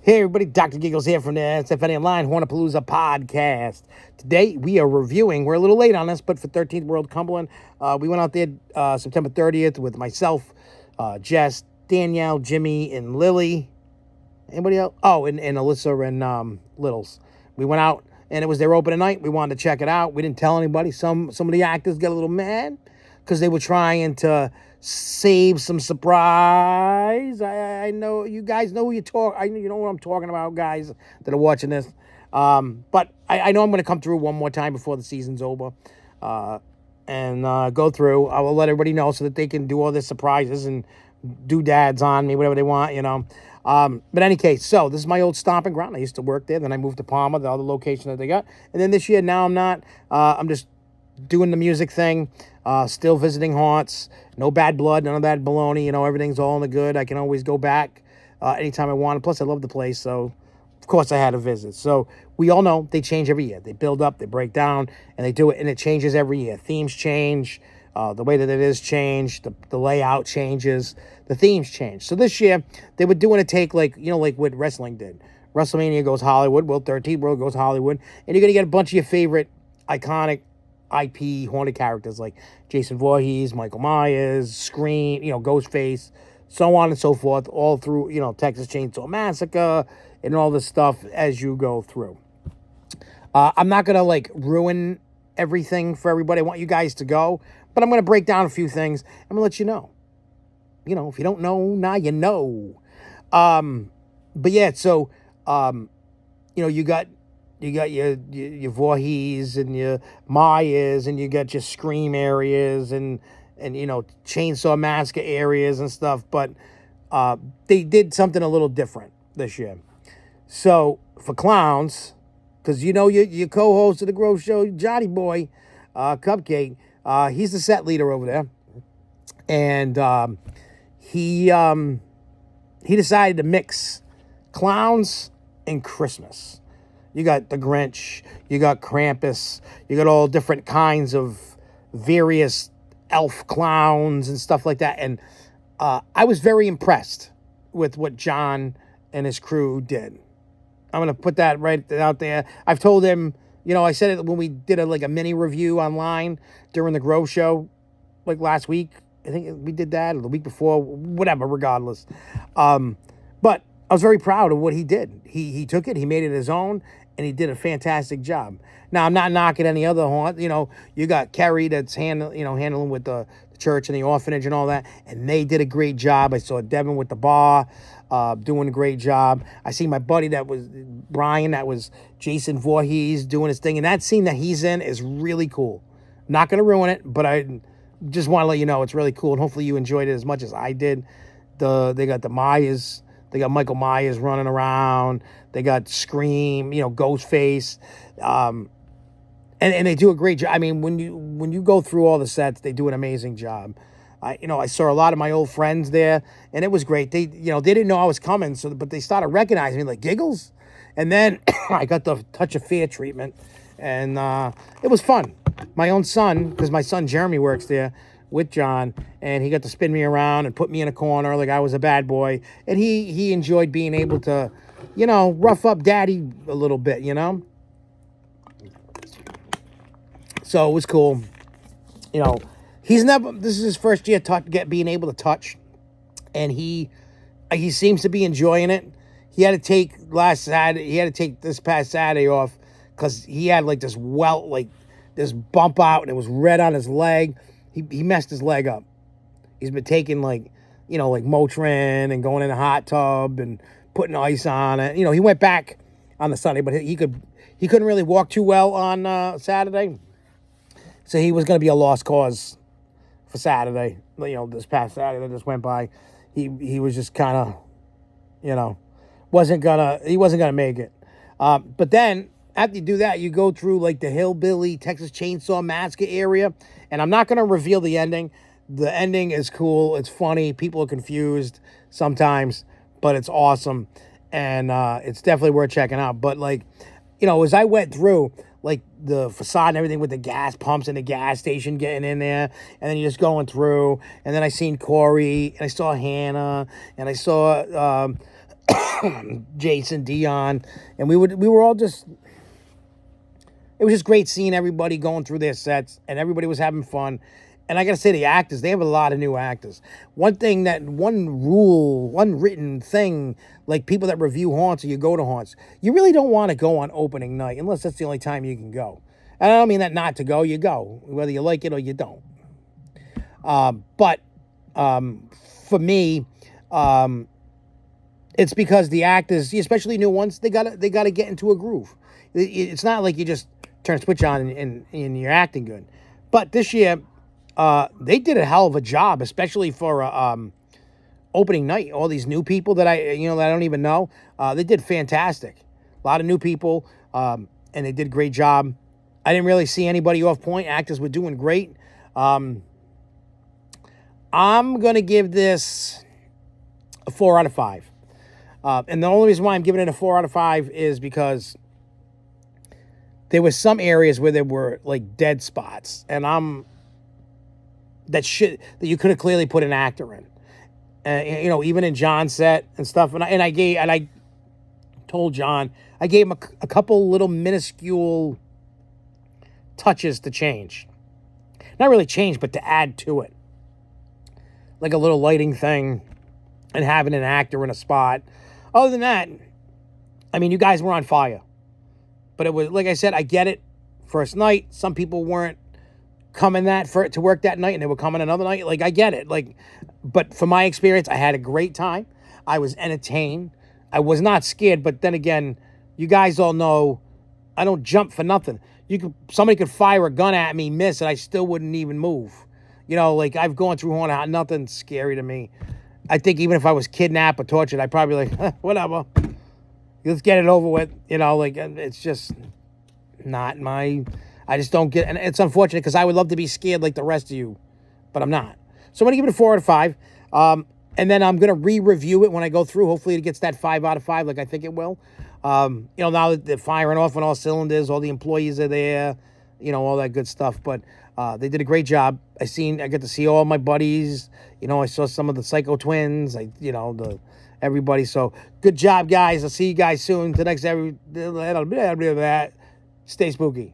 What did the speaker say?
Hey everybody, Dr. Giggles here from the SFNEOnline Hornapalooza podcast. Today we are reviewing, we're a little late on this, but for 13th World Cumberland, we went out there September 30th with myself, Jess, Danielle, Jimmy, and Lily. Anybody else? Oh, and Alyssa and Littles. We went out and it was their opening night. We wanted to check it out. We didn't tell anybody. Some of the actors got a little mad because they were trying to save some surprise. I know you guys know who you talk. You know what I'm talking about, guys that are watching this. But I know I'm going to come through one more time before the season's over, and go through. I will let everybody know so that they can do all their surprises and doodads on me, whatever they want, you know. But any case, so this is my old stomping ground. I used to work there. Then I moved to Palmer, the other location that they got. And then this year, now I'm not. I'm just doing the music thing, still visiting haunts, no bad blood, none of that baloney, you know, everything's all in the good. I can always go back anytime I want. Plus, I love the place, so of course I had to visit. So we all know they change every year. They build up, they break down, and they do it, and it changes every year. Themes change, the way that it is changed, the layout changes, the themes change. So this year, they were doing a take like what wrestling did. WrestleMania goes Hollywood, World 13th World goes Hollywood, and you're going to get a bunch of your favorite iconic IP haunted characters like Jason Voorhees, Michael Myers, Scream, Ghostface, so on and so forth, all through, Texas Chainsaw Massacre and all this stuff as you go through. I'm not going to, ruin everything for everybody. I want you guys to go, but I'm going to break down a few things. I'm going to let you know. If you don't know, now you know. But yeah, so, you got your Voorhees and your Myers, and you got your Scream areas and Chainsaw Massacre areas and stuff. But they did something a little different this year. So for clowns, because your co-host of the Grove Show, Johnny Boy, Cupcake, he's the set leader over there, and he decided to mix clowns and Christmas. You got the Grinch, you got Krampus, you got all different kinds of various elf clowns and stuff like that. And I was very impressed with what John and his crew did. I'm going to put that right out there. I've told him, I said it when we did a mini review online during the Grove Show, last week. I think we did that, or the week before, whatever, regardless. But I was very proud of what he did. He took it, he made it his own, and he did a fantastic job. Now, I'm not knocking any other haunt. You got Kerry that's handling with the church and the orphanage and all that, and they did a great job. I saw Devin with the bar doing a great job. I see my buddy that was Brian, that was Jason Voorhees doing his thing, and that scene that he's in is really cool. Not going to ruin it, but I just want to let you know it's really cool, and hopefully you enjoyed it as much as I did. They got the Myers. They got Michael Myers running around. They got Scream, Ghostface. And they do a great job. I mean, when you go through all the sets, they do an amazing job. I saw a lot of my old friends there, and it was great. They didn't know I was coming, but they started recognizing me, like, Giggles. And then I got the touch of fear treatment, and it was fun. My own son, because my son Jeremy works there with John, and he got to spin me around and put me in a corner like I was a bad boy, and he enjoyed being able to, rough up Daddy a little bit, So it was cool. This is his first year being able to touch, and he seems to be enjoying it. He had to take this past Saturday off because he had this welt, this bump out, and it was red on his leg. He messed his leg up. He's been taking Motrin and going in a hot tub and putting ice on it. He went back on the Sunday, but he couldn't really walk too well on Saturday. So he was going to be a lost cause for Saturday. This past Saturday that just went by, he was just kind of, wasn't gonna make it. But then after you do that, you go through the hillbilly Texas Chainsaw Massacre area, and I'm not gonna reveal the ending. The ending is cool. It's funny. People are confused sometimes, but it's awesome, and it's definitely worth checking out. But as I went through, the facade and everything with the gas pumps and the gas station getting in there, and then you're just going through, and then I seen Corey, and I saw Hannah, and I saw Jason, Dion, and we were all just. It was just great seeing everybody going through their sets, and everybody was having fun. And I got to say, the actors, they have a lot of new actors. One written thing, like people that review haunts or you go to haunts, you really don't want to go on opening night unless that's the only time you can go. And I don't mean that not to go, you go, whether you like it or you don't. But for me, it's because the actors, especially new ones, they gotta get into a groove. It's not like you just turn a switch on and you're acting good. But this year, they did a hell of a job, especially for opening night. All these new people that I don't even know, they did fantastic. A lot of new people, and they did a great job. I didn't really see anybody off point. Actors were doing great. I'm gonna give this a 4 out of 5. And the only reason why I'm giving it a 4 out of 5 is because there were some areas where there were like dead spots, and that you could have clearly put an actor in. Even in John's set and stuff. And I told John, I gave him a couple little minuscule touches to change. Not really change, but to add to it. Like a little lighting thing and having an actor in a spot. Other than that, I mean, you guys were on fire. But it was, like I said, I get it. First night, some people weren't coming to work that night, and they were coming another night. Like, I get it. But from my experience, I had a great time. I was entertained. I was not scared. But then again, you guys all know I don't jump for nothing. Somebody could fire a gun at me, miss, and I still wouldn't even move. I've gone through haunted house. Nothing's scary to me. I think even if I was kidnapped or tortured, I'd probably be like, whatever. Let's get it over with. It's just not my... I just don't get... And it's unfortunate because I would love to be scared like the rest of you. But I'm not. So I'm going to give it a 4 out of 5. And then I'm going to re-review it when I go through. Hopefully it gets that 5 out of 5 like I think it will. Now that they're firing off on all cylinders, all the employees are there, all that good stuff. But they did a great job. I got to see all my buddies. I saw some of the Psycho Twins. Everybody. So good job, guys. I'll see you guys soon. The next Stay spooky.